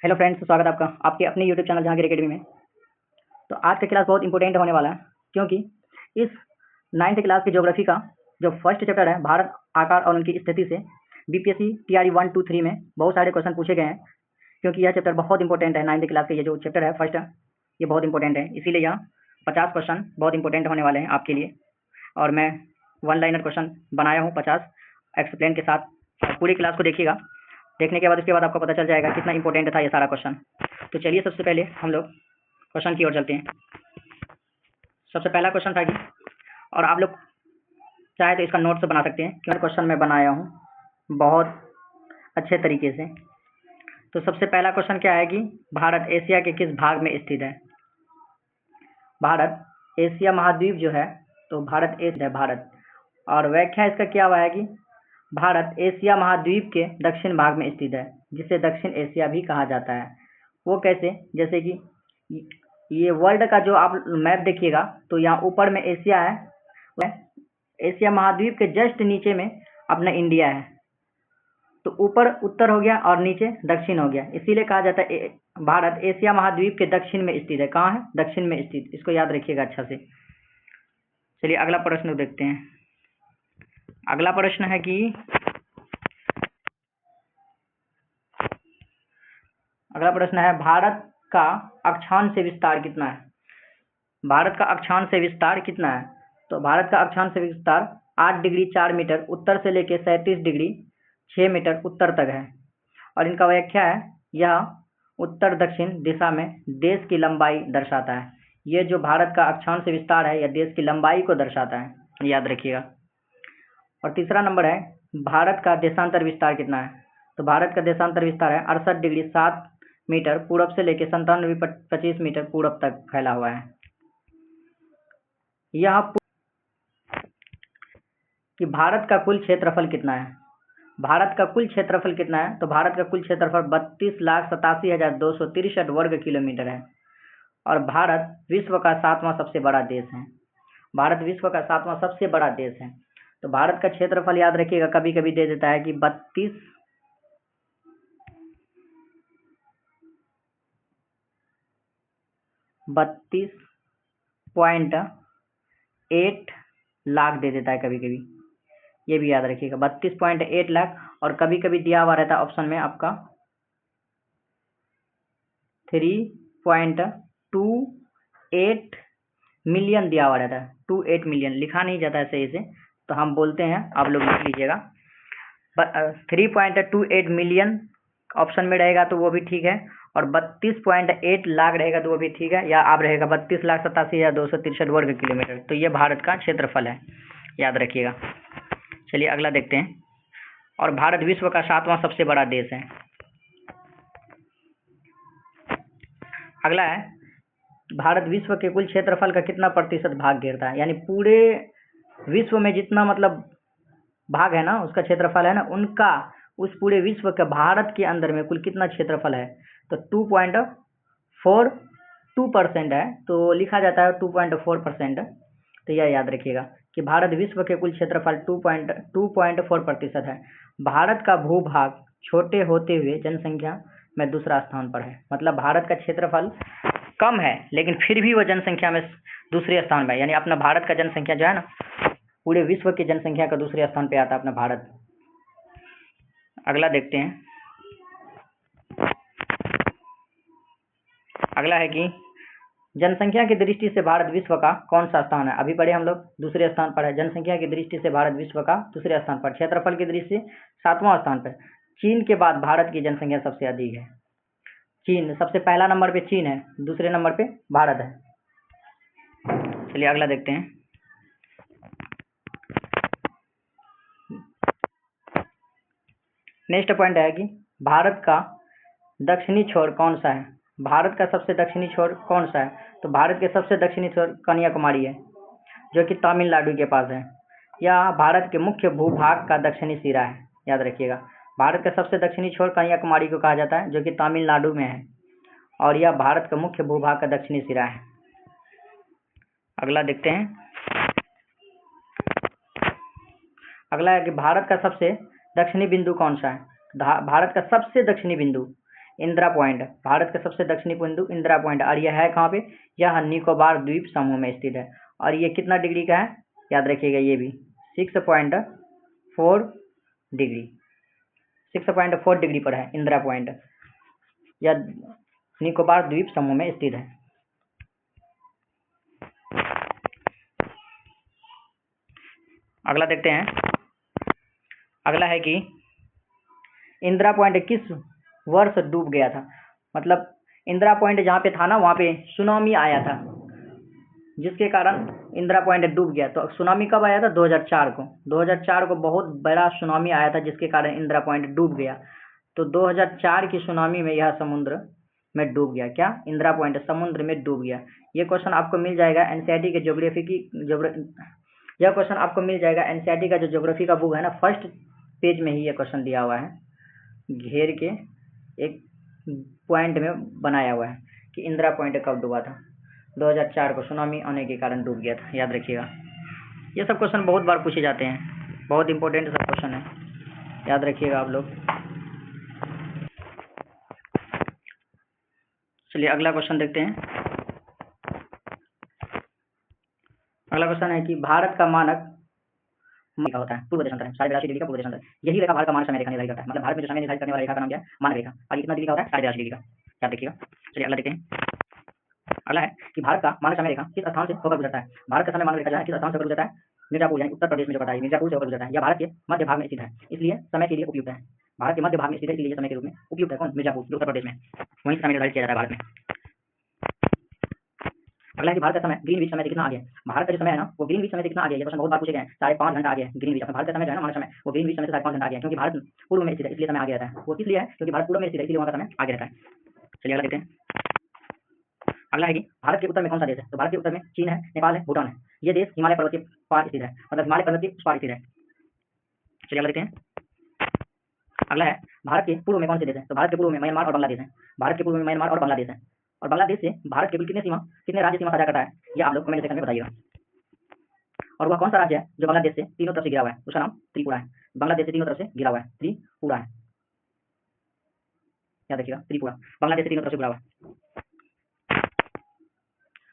Hello friends, स्वागत है आपका आपके अपने यूट्यूब चैनल जहांगीर एकेडमी में। तो आज का क्लास बहुत इंपॉर्टेंट होने वाला है, क्योंकि इस 9th क्लास की ज्योग्राफी का जो फर्स्ट चैप्टर है भारत, आकार और उनकी स्थिति से बीपीएससी टीआरई 1, 2, 3 में बहुत सारे क्वेश्चन पूछे गए हैं। क्योंकि यह चैप्टर बहुत इंपॉर्टेंट है, 9th क्लास का ये जो चैप्टर है फर्स्ट, ये बहुत इंपॉर्टेंट है, इसीलिए यहाँ 50 क्वेश्चन बहुत इंपॉर्टेंट होने वाले हैं आपके लिए। और मैं वन लाइनर क्वेश्चन बनाया हूँ 50 एक्सप्लेन के साथ। पूरी क्लास को देखिएगा, देखने के बाद उसके बाद आपको पता चल जाएगा कितना इंपॉर्टेंट था ये सारा क्वेश्चन। तो चलिए सबसे पहले हम लोग क्वेश्चन की ओर चलते हैं। सबसे पहला क्वेश्चन था कि, और आप लोग चाहे तो इसका नोट्स बना सकते हैं, क्योंकि क्वेश्चन मैं बनाया हूँ बहुत अच्छे तरीके से। तो सबसे पहला क्वेश्चन क्या है कि भारत एशिया के किस भाग में स्थित है? भारत एशिया महाद्वीप जो है, तो भारत एशिया है भारत, और व्याख्या इसका क्या हुआ है कि भारत एशिया महाद्वीप के दक्षिण भाग में स्थित है, जिसे दक्षिण एशिया भी कहा जाता है। वो कैसे? जैसे कि ये वर्ल्ड का जो आप मैप देखिएगा तो यहाँ ऊपर में एशिया है, एशिया महाद्वीप के जस्ट नीचे में अपना इंडिया है। तो ऊपर उत्तर हो गया और नीचे दक्षिण हो गया, इसीलिए कहा जाता है भारत एशिया महाद्वीप के दक्षिण में स्थित है। कहाँ है? दक्षिण में स्थित, इसको याद रखिएगा अच्छा से। चलिए अगला प्रश्न देखते हैं। अगला प्रश्न है कि अगला प्रश्न है भारत का अक्षांश विस्तार कितना है? भारत का अक्षांश विस्तार कितना है? तो भारत का अक्षांश विस्तार 8 डिग्री 4 मीटर उत्तर से लेकर 37 डिग्री 6 मीटर उत्तर तक है। और इनका व्याख्या है, यह उत्तर दक्षिण दिशा में देश की लंबाई दर्शाता है। ये जो भारत का अक्षांश विस्तार है, यह देश की लंबाई को दर्शाता है, याद रखिएगा। और तीसरा नंबर है, भारत का देशांतर विस्तार कितना है? तो भारत का देशांतर विस्तार है 68 डिग्री 7 मीटर पूर्व से लेकर 97.25 मीटर पूर्व तक फैला हुआ है। यह कि भारत का कुल क्षेत्रफल कितना है? भारत का कुल क्षेत्रफल कितना है? तो भारत का कुल क्षेत्रफल 32,87,263 वर्ग किलोमीटर है। और भारत विश्व का 7वां सबसे बड़ा देश है। भारत विश्व का 7वां सबसे बड़ा देश है। तो भारत का क्षेत्रफल याद रखिएगा, कभी कभी दे देता है कि 32.8 लाख दे देता है कभी कभी, ये भी याद रखिएगा 32.8 लाख। और कभी कभी दिया हुआ रहता है ऑप्शन में आपका 3.28 मिलियन दिया हुआ रहता है। 28 मिलियन लिखा नहीं जाता है सही से, तो हम बोलते हैं, आप लोग लिख लीजिएगा 3.28 मिलियन ऑप्शन में रहेगा तो वो भी ठीक है, और 32.8 लाख रहेगा तो वो भी ठीक है, या आप रहेगा 32,87,263 वर्ग किलोमीटर। तो ये भारत का क्षेत्रफल है, याद रखिएगा। चलिए अगला देखते हैं। और भारत विश्व का 7वां सबसे बड़ा देश है। अगला है, भारत विश्व के कुल क्षेत्रफल का कितना प्रतिशत भाग घेरता है? यानी पूरे विश्व में जितना मतलब भाग है ना, उसका क्षेत्रफल है ना, उनका उस पूरे विश्व के भारत के अंदर में कुल कितना क्षेत्रफल है? तो 2.42% है, तो लिखा जाता है 2.4%। तो यह याद रखिएगा कि भारत विश्व के कुल क्षेत्रफल 2.4% है। भारत का भूभाग छोटे होते हुए जनसंख्या में दूसरा स्थान पर है। मतलब भारत का क्षेत्रफल कम है, लेकिन फिर भी वह जनसंख्या में दूसरे स्थान में है। यानी अपना भारत का जनसंख्या जो है ना, पूरे विश्व की जनसंख्या का दूसरे स्थान पे आता है अपना भारत। अगला देखते हैं। अगला है कि जनसंख्या की दृष्टि से भारत विश्व का कौन सा स्थान है? अभी पढ़े हम लोग, दूसरे स्थान पर है। जनसंख्या की दृष्टि से भारत विश्व का दूसरे स्थान पर, क्षेत्रफल की दृष्टि से 7वां स्थान पर। चीन के बाद भारत की जनसंख्या सबसे अधिक है। चीन सबसे पहला नंबर पे चीन है, दूसरे नंबर पे भारत है। चलिए अगला देखते हैं। नेक्स्ट पॉइंट है कि भारत का दक्षिणी छोर कौन सा है? भारत का सबसे दक्षिणी छोर कौन सा है? तो भारत के सबसे दक्षिणी छोर कन्याकुमारी है, जो कि तमिलनाडु के पास है। यह भारत के मुख्य भूभाग का दक्षिणी सिरा है, याद रखिएगा। भारत का सबसे दक्षिणी छोर कन्याकुमारी को कहा जाता है, जो कि तमिलनाडु में है, और यह भारत का मुख्य भूभाग का दक्षिणी सिरा है। अगला देखते हैं। अगला है कि भारत का सबसे दक्षिणी बिंदु कौन सा है? भारत का सबसे दक्षिणी बिंदु इंदिरा पॉइंट, भारत का सबसे दक्षिणी बिंदु इंदिरा पॉइंट, और यह है कहाँ पे, यह निकोबार द्वीप समूह में स्थित है। और ये कितना डिग्री का है, याद रखिएगा ये भी 6.4 डिग्री, 6.4 डिग्री पर है इंदिरा पॉइंट। यह निकोबार द्वीप समूह में स्थित है। अगला देखते हैं। अगला है कि इंदिरा पॉइंट किस वर्ष डूब गया था। मतलब इंदिरा पॉइंट जहाँ पे था ना, वहाँ पे सुनामी आया था, जिसके कारण इंदिरा पॉइंट डूब गया। तो सुनामी कब आया था, 2004 को। 2004 को बहुत बड़ा सुनामी आया था, जिसके कारण इंदिरा पॉइंट डूब गया। तो 2004 की सुनामी में यह समुद्र में डूब गया। क्या, इंदिरा पॉइंट समुद्र में डूब गया। ये क्वेश्चन आपको मिल जाएगा एनसीईआरटी के ज्योग्राफी की यह क्वेश्चन आपको मिल जाएगा एनसीईआरटी का जो ज्योग्राफी का बुक है ना, फर्स्ट पेज में ही ये क्वेश्चन दिया हुआ है, घेर के एक पॉइंट में बनाया हुआ है कि इंदिरा पॉइंट कब डूबा था। 2004 को सुनामी आने के कारण डूब गया था, याद रखिएगा। ये सब क्वेश्चन बहुत बार पूछे जाते हैं, बहुत इंपॉर्टेंट सब क्वेश्चन है, याद रखिएगा आप लोग। चलिए अगला क्वेश्चन देखते हैं। अगला क्वेश्चन है कि भारत का मानक का होता है पूर्व देशांतर है, 82.5 डिग्री का पूर्व देशांतर। यही रेखा भारत का मानक समय रेखा निर्धारित करता है। मतलब भारत में जो समय निर्धारित करने वाला रेखा का नाम क्या है, मानक रेखा। और ये कितना डिग्री का होता है, 82.5 डिग्री का, याद रखिएगा। चलिए अगला देखते हैं। अगला है कि भारत का मानक समय रेखा किस स्थान से होकर गुजरता है। भारत का समय मानक रेखा जो है किस स्थान से होकर गुजरता है, मिर्जापुर यानी उत्तर प्रदेश में जो पड़ता है, मिर्जापुर से होकर गुजरता है। यह भारत के मध्य भाग में स्थित है, इसलिए समय के लिए उपयुक्त है। भारत के मध्य भाग में स्थित है, इसलिए समय के रूप में उपयुक्त है। कौन, मिर्जापुर, उत्तर प्रदेश में, वहीं समय निर्धारित किया जाता है भारत में। अगला है कि भारत का समय ग्रीनविच समय से कितना आगे है। भारत का जो समय है ना, वो ग्रीनविच समय से कितना आगे है। ये क्वेश्चन बहुत बार पूछे गए हैं। 5.5 घंटा आगे है ग्रीनविच। भारत का समय जो है ना, मानक समय, वो ग्रीनविच समय से 5.5 घंटा आगे है, क्योंकि भारत पूर्व में स्थित है, इसलिए समय आगे रहता है। वो इसलिए है क्योंकि भारत पूर्व में स्थित है, इसलिए वहाँ का समय आगे रहता है। चलिए अगला देखते हैं। अगला है कि भारत के उत्तर में कौन सा देश है। तो भारत के उत्तर में चीन है, नेपाल है, भूटान है। ये देश हिमालय पर्वत के पार स्थित है, मतलब हिमालय पर्वत के उस पार स्थित है। चलिए अगला देखते हैं। अगला है भारत के पूर्व में कौन से देश है। तो भारत के पूर्व में म्यांमार और बांग्लादेश है। भारत के पूर्व में म्यांमार और बांग्लादेश है। और बांग्लादेश से भारत केवल कितने राज्य सीमा साझा करता है, ये आप लोग कमेंट सेक्शन में बताइएगा। और वह कौन सा राज्य है जो बांग्लादेश से तीनों तरफ से घिरा हुआ है, उसका नाम त्रिपुरा है। बांग्लादेश से तीनों तरफ से घिरा हुआ है, त्रिपुरा है, याद रखिएगा, त्रिपुरा बांग्लादेश से तीनों तरफ से घिरा हुआ है।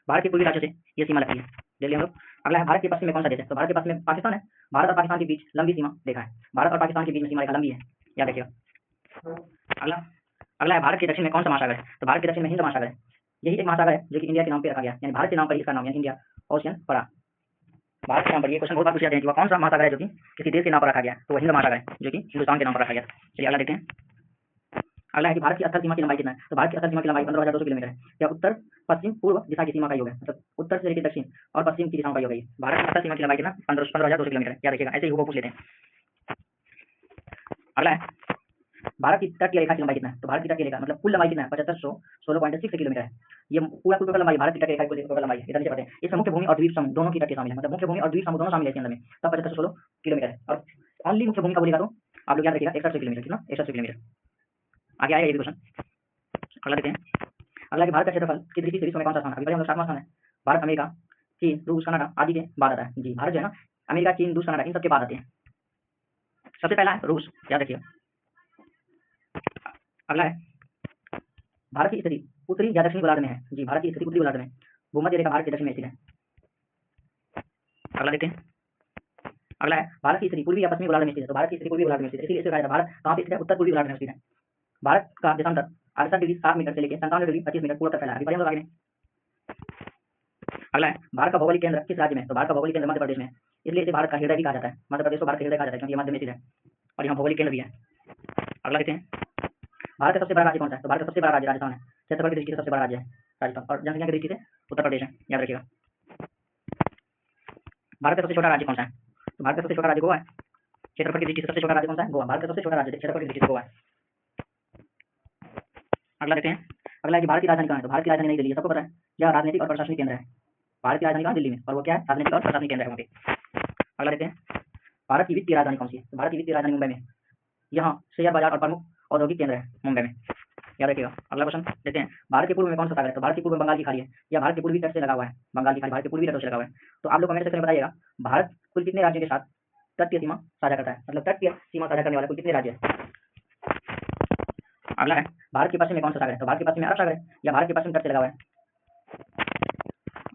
भारत के पूर्वी राज्यों से ये सीमा लगती है, देख लिया हम लोग। अगला है भारत के पश्चिम में कौन सा देश है। तो भारत के पश्चिम में पाकिस्तान है। भारत और पाकिस्तान के बीच लंबी सीमा रेखा है। भारत और पाकिस्तान के बीच में सीमा रेखा लंबी है, याद रखिएगा। अगला अगला है भारत के दक्षिण में कौन सा महासागर है। तो भारत के दक्षिण में हिंद महासागर है। यही एक महासागर है जो कि इंडिया के नाम पे रखा गया, यानी भारत के नाम पर इसका नाम है इंडिया ओशियन पड़ा। भारत के नाम पर ये क्वेश्चन बहुत बार पूछे जाते हैं कि वह कौन सा महासागर है जो कि किसी देश के नाम पर रखा गया। तो वह हिंद महासागर है जो कि हिंदुस्तान के नाम पर रखा गया। चलिए अगला देखते हैं। अगला है कि भारत की स्थल सीमा की लंबाई कितना है। तो भारत की स्थल सीमा की लंबाई 15,200 किलोमीटर है। यह उत्तर पश्चिम पूर्व दिशा की सीमा का योग है, मतलब उत्तर से लेकर दक्षिण और पश्चिम की दिशाओं का योग है। भारत की स्थल सीमा की लंबाई कितना, 15,200 किलोमीटर, याद रखिएगा। ऐसे ही वो पूछ लेते हैं। अगला है भारत की तटीय रेखा की लंबाई कितना है। तो भारत की तटीय रेखा मतलब कुल लंबाई कितना है, 7516.6 किलोमीटर है। ये पूरा टोटल लंबाई भारत की तटीय रेखा की टोटल लंबाई है। इधर नीचे पढ़ते हैं। इसमें मुख्य भूमि और द्वीप समूह दोनों की तटीय शामिल है, मतलब मुख्य भूमि और द्वीप समूह दोनों शामिल है इसके अंदर में, तब 7516 किलोमीटर है। और ओनली मुख्य भूमि का बोलेगा तो आप लोग याद रखिएगा 61 किलोमीटर, कितना, 61 किलोमीटर। आगे आएगा ये भी क्वेश्चन। अगला देखते हैं। अगला कि भारत का क्षेत्रफल की दृष्टि से विश्व में कौन सा स्थान है। अभी हम लोग 7वां स्थान है। भारत, अमेरिका, चीन, रूस, कनाडा आदि के बाद आता है। जी, भारत जो है ना, अमेरिका, चीन, रूस, कनाडा इन सबके बाद आते हैं। सबसे पहला है रूस, याद रखिएगा। अगला है भारत की स्थिति उत्तरी या दक्षिणी गोलार्ध में है। जी, भारत की स्थिति उत्तरी गोलार्ध में, भूमध्य रेखा भारत के दक्षिण में स्थित है। अगला देखते हैं। अगला है भारत की स्थिति पूर्वी या पश्चिमी गोलार्ध में स्थित है। तो भारत की स्थिति पूर्वी गोलार्ध में स्थित है, इसलिए इसे कहा जाता है भारत कहाँ पे स्थित है, उत्तर पूर्वी गोलार्ध में स्थित है। भारत का देशांतर 68 डिग्री 7 मीटर से लेकर 97 डिग्री 25 मीटर पूरा तक फैला है। अभी हम लोग आगे। अगला है भारत का भौगोलिक केंद्र किस राज्य में। तो भारत का भौगोलिक केंद्र मध्य प्रदेश में, इसलिए इसे भारत का हृदय भी कहा जाता है। मध्य प्रदेश को भारत का हृदय कहा जाता है क्योंकि ये मध्य में स्थित है और यहाँ भौगोलिक केंद्र भी है। अगला देखते हैं। भारत का सबसे बड़ा राज्य कौन सा है। तो भारत का सबसे बड़ा राज्य राजस्थान है। क्षेत्रफल की दृष्टि से सबसे बड़ा राज्य है राजस्थान, और जनसंख्या की दृष्टि से उत्तर प्रदेश है, याद रखिएगा। भारत का सबसे छोटा राज्य कौन सा है। तो भारत का सबसे छोटा राज्य गोवा है। क्षेत्रफल की दृष्टि से सबसे छोटा राज्य कौन सा है, गोवा। भारत का सबसे छोटा राज्य क्षेत्रफल की दृष्टि से गोवा है। अगला देखते हैं। अगला है कि भारत की राजधानी कहाँ है। तो भारत की राजधानी नई दिल्ली है, सबको पता है। यह राजनीतिक और प्रशासनिक केंद्र है। भारत की राजधानी कहाँ, दिल्ली में, और वो क्या है, राजनीतिक और प्रशासनिक केंद्र है वहाँ पे। अगला देखते हैं। भारत की वित्तीय राजधानी कौन सी है। तो भारत की वित्तीय राजधानी मुंबई में, यहाँ शेयर बाजार और प्रमुख औद्योगिक केंद्र है मुंबई में, याद रखिएगा। अगला क्वेश्चन देखते हैं। भारत के पूर्व में कौन सा सागर है। तो भारत के पूर्व में बंगाल की खाड़ी है। यह भारत के पूर्वी तट से लगा हुआ है। बंगाल की खाड़ी भारत के पूर्वी तटों से लगा हुआ है। तो आप लोग कमेंट सेक्शन में बताइएगा भारत कुल कितने राज्यों के साथ तटीय सीमा साझा करता है, मतलब तटीय सीमा साझा करने वाला कुल कितने राज्य है। अगला है भारत के पश्चिम में कौन सा सागर है? तो भारत के पश्चिम में अरब सागर है या भारत के पश्चिम तट से लगा हुआ है।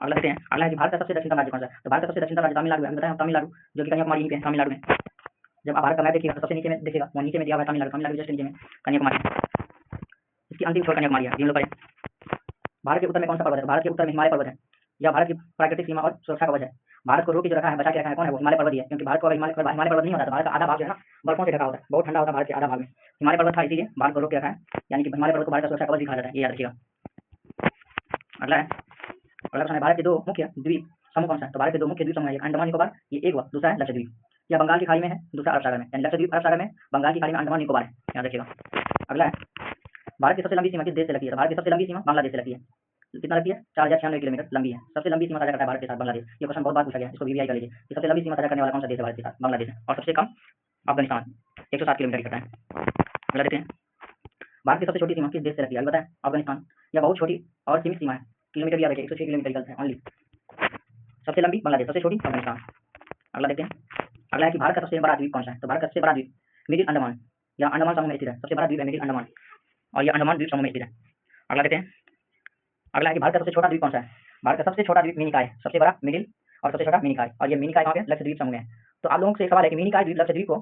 अगला देखते हैं, अगला है कि भारत का सबसे दक्षिणतम राज्य कौन सा है? तो भारत का सबसे दक्षिणतम राज्य तमिलनाडु है। अभी बताया तमिलनाडु, जो कि कन्याकुमारी यहीं पे है, तमिलनाडु में। जब आप भारत का मैप देखिएगा तो सबसे नीचे में देखिएगा, वो नीचे में दिया हुआ है तमिलनाडु, तमिलनाडु जस्ट नीचे में कन्याकुमारी, इसकी अंतिम छोर कन्याकुमारी है। हम लोग करें भारत के उत्तर में कौन सा पर्वत है? भारत के उत्तर में हिमालय पर्वत है, या भारत की प्राकृतिक सीमा और सुरक्षा कवच है। भारत को रोक के जो रखा है, बचा के रखा है, कौन है वो? हिमालय पर्वत ही है, क्योंकि भारत को अगर हिमालय पर्वत नहीं होता तो भारत का आधा भाग जो है ना बर्फों से ढका होता है, बहुत ठंडा होता है भारत के आधा भाग में। हिमालय पर्वत था, इसीलिए भारत को रोक के रखा है, यानी कि हिमालय पर्वत को भारत का सुरक्षा कवच भी कहा जाता है, ये याद रखिएगा। अगला है, अगला प्रश्न है भारत के दो मुख्य द्वीप समूह कौन सा है? तो भारत के दो मुख्य द्वीप समूह है, एक अंडमान निकोबार, ये एक हुआ, दूसरा है लक्षद्वीप, या बंगाल की खाड़ी में है, दूसरा अरब सागर में, यानी लक्षद्वीप अरब सागर में, बंगाल की खाड़ी में अंडमान निकोबार है, याद रखिएगा। अगला है भारत की सबसे लंबी सीमा किस देश से लगती है? तो भारत की सबसे लंबी सीमा बांग्लादेश से लगती है। कितना लगती है? 4096 किलोमीटर लंबी है। सबसे लंबी सीमा साझा करता है भारत के साथ बांग्लादेश। ये क्वेश्चन बहुत बार पूछा गया है, इसको वीवीआई कर लीजिए कि सबसे लंबी सीमा साझा करने वाला कौन सा देश है भारत के साथ? बांग्लादेश है। और सबसे कम अफगानिस्तान 107 किलोमीटर की करता है। अगला देखते हैं भारत की सबसे छोटी सीमा किस देश से लगती है? अभी बताएं अफगानिस्तान, या बहुत छोटी और सीमित सीमा है, किलोमीटर याद रखिए 106 किलोमीटर निकलता है ओनली। सबसे लंबी बांग्लादेश, सबसे छोटी अफगानिस्तान। अगला देखते हैं, अगला है कि भारत का सबसे बड़ा द्वीप कौन सा है? तो भारत का सबसे बड़ा द्वीप मिडिल अंडमान, या अंडमान समूह में स्थित है। सबसे बड़ा द्वीप है मिडिल अंडमान, और यह अंडमान द्वीप समूह में स्थित है। अगला देखते हैं, अगला है कि भारत का सबसे छोटा द्वीप कौन सा है? भारत का सबसे छोटा द्वीप मिनिकॉय, सबसे बड़ा मिडिल और सबसे छोटा मिनिकॉय, और ये मिनिकॉय कहाँ पे? लक्षद्वीप समूह में है। तो आप लोगों से एक सवाल है कि मिनिकॉय द्वीप लक्षद्वीप को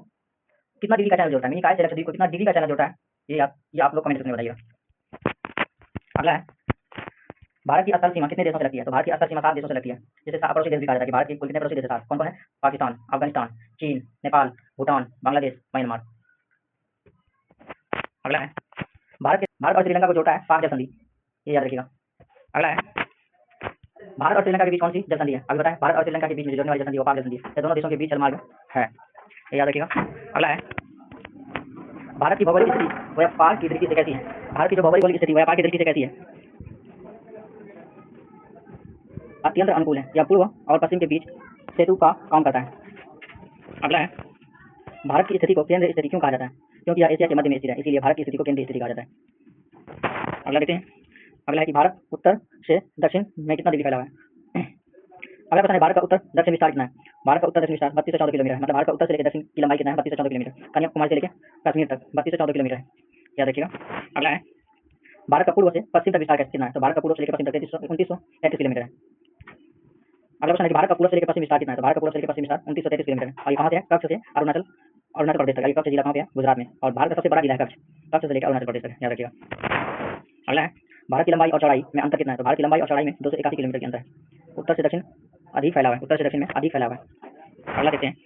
कितना डिग्री का चैनल जोड़ता है? मिनिकॉय से लक्षद्वीप को कितना डिग्री का चैनल जोड़ता है? ये आप लोग कमेंट सेक्शन में बताइएगा। अगला है भारत की स्थल सीमा कितने देशों से लगती है? तो भारत की स्थल सीमा 7 देशों से लगती है, जिसे पड़ोसी देश भी कहा जाता है कि भारत के कुल कितने पड़ोसी देश है? कौन कौन है? पाकिस्तान, अफगानिस्तान, चीन, नेपाल, भूटान, बांग्लादेश, म्यांमार। अगला है भारत और श्रीलंका को जोड़ता है पाक जल संधि, ये याद रखिएगा। अगला है भारत और श्रीलंका के बीच कौन सी जल संधि है? अभी बताएं भारत और श्रीलंका के बीच में जोड़ने वाली जल संधि वो पाक जल संधि है, दोनों देशों के बीच जलमार्ग है, ये याद रखिएगा। अगला है भारत की भौगोलिक स्थिति व्यापार की दृष्टि से कैसी है? भारत की जो भौगोलिक स्थिति व्यापार की दृष्टि से कैसी है? अत्यंत अनुकूल है, या पूर्व और पश्चिम के बीच सेतु का काम करता है। अगला है भारत की स्थिति को केंद्र स्थिति क्यों कहा जाता है? क्योंकि यह एशिया के मध्य में स्थित है, इसीलिए भारत की स्थिति को केंद्र स्थिति कहा जाता है। अगला देखते हैं, अगला है कि भारत उत्तर से दक्षिण में कितना डिग्री फैला हुआ है? अगला प्रश्न है भारत का उत्तर दक्षिण विस्तार कितना है? भारत का उत्तर दक्षिण विस्तार 32 से 14 किलोमीटर है, मतलब भारत का उत्तर से लेकर दक्षिण की लंबाई कितना है? 32 से 14 किलोमीटर। कन्याकुमारी से लेकर कश्मीर तक 32 से 14 किलोमीटर है, याद रखिएगा। अगला है भारत का पूर्व से पश्चिम तक विस्तार कितना है? तो भारत का पूर्व से लेकर पश्चिम तक 2933 किलोमीटर है। अगला प्रश्न है कि भारत का पूर्व से लेकर पश्चिम विस्तार कितना है? तो भारत का पूर्व से लेकर पश्चिम विस्तार 2933 किलोमीटर है, और ये कहाँ से है? कच्छ से अरुणाचल प्रदेश तक। कच्छ जिला कहाँ पे है? गुजरात में, और भारत का सबसे बड़ा जिला है कच्छ से लेकर अरुणाचल प्रदेश तक, याद रखिएगा। अगला है भारत की लंबाई और चौड़ाई में अंतर कितना है? तो भारत की लंबाई और चौड़ाई में 281 किलोमीटर की अंतर है। उत्तर से दक्षिण अधिक फैला हुआ है, उत्तर से दक्षिण में अधिक फैला हुआ है। अगला देखते हैं,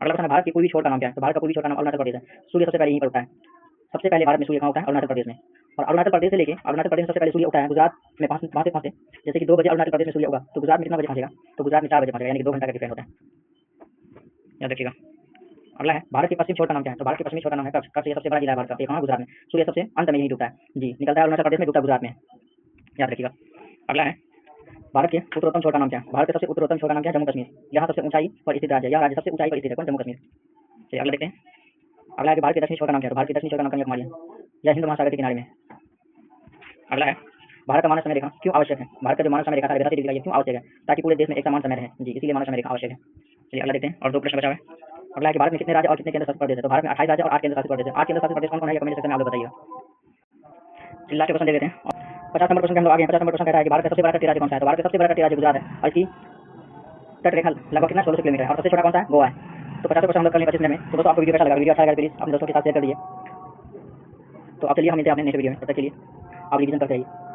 अगला प्रश्न है भारत की पूर्वी छोर का नाम क्या है? तो भारत का पूर्वी छोर का नाम अरुणाचल प्रदेश है। सूर्य सबसे पहले यहीं पर उगता है, सबसे पहले भारत में सूर्य कहाँ उगता है? अरुणाचल प्रदेश में। और अरुणाचल प्रदेश से लेके अरुणाचल प्रदेश में सबसे पहले सूर्य उगता है गुजरात में 5 से, जैसे कि 2 बजे अरुणाचल प्रदेश में सूर्य उगा तो गुजरात में कितना बजे पहुंचेगा? तो गुजरात में 4 बजे पहुंचेगा, यानी कि 2 घंटा का डिफरेंस होता है, याद रखिएगा। अगला है भारत के पश्चिम छोर का नाम क्या है? तो भारत के पश्चिमी छोर का नाम है कच्छ। कच्छ ये सबसे बड़ा जिला है भारत का, ये कहाँ? गुजरात में। सूर्य सबसे अंत में यहीं डूबता है जी, निकलता है अरुणाचल प्रदेश में, डूबता है गुजरात में, याद रखिएगा। अगला है भारत के उत्तरोत्तम छोर का नाम क्या है? भारत के सबसे उत्तरोत्तम छोर का नाम क्या है? जम्मू कश्मीर। यहाँ सबसे ऊंचाई पर स्थित राज्य, यह राज्य सबसे ऊंचाई पर स्थित है, कौन? जम्मू कश्मीर। चलिए अगला देखते हैं, अगला है कि भारत के दक्षिणी छोर का नाम क्या है? तो भारत के दक्षिणी छोर का नाम कन्याकुमारी है, यह हिंद महासागर के किनारे में। अगला है भारत का मानक समय रेखा क्यों आवश्यक है? भारत का जो मानक समय रेखा है 82 डिग्री का, क्यों आवश्यक है? ताकि पूरे देश में एक समान समय रहे जी, इसीलिए मानक समय रेखा आवश्यक है। चलिए अगला देखते हैं, और 2 प्रश्न बचा हुआ है। अगला है कि भारत में कितने राज्य और कितने केंद्र शासित प्रदेश है? तो भारत में 28 राज्य और 8 केंद्र शासित प्रदेश है। 8 केंद्र शासित प्रदेश कौन कौन है? कमेंट सेक्शन में आप लोग बताइएगा। लास्ट क्वेश्चन दे देते हैं, 50 नंबर क्वेश्चन के हम लोग आगे हैं। 50 नंबर क्वेश्चन कहता है कि भारत का सबसे बड़ा तटीय राज्य कौन सा है? तो भारत का सबसे बड़ा तटीय राज्य गुजरात है, और इसकी तट रेखा लगभग कितना? 1600 किलोमीटर है, और सबसे छोटा कौन सा है? गोवा है। तो 50 क्वेश्चन हम लोग कर लेंगे 25 मिनट में। तो दोस्तों आपको वीडियो कैसा लगा? वीडियो अच्छा लगा प्लीज अपने दोस्तों के साथ शेयर कर दीजिए। तो आप चलिए हम मिलते हैं अपने नेक्स्ट वीडियो में, तब तक के लिए आप रिवीजन करते रहिए।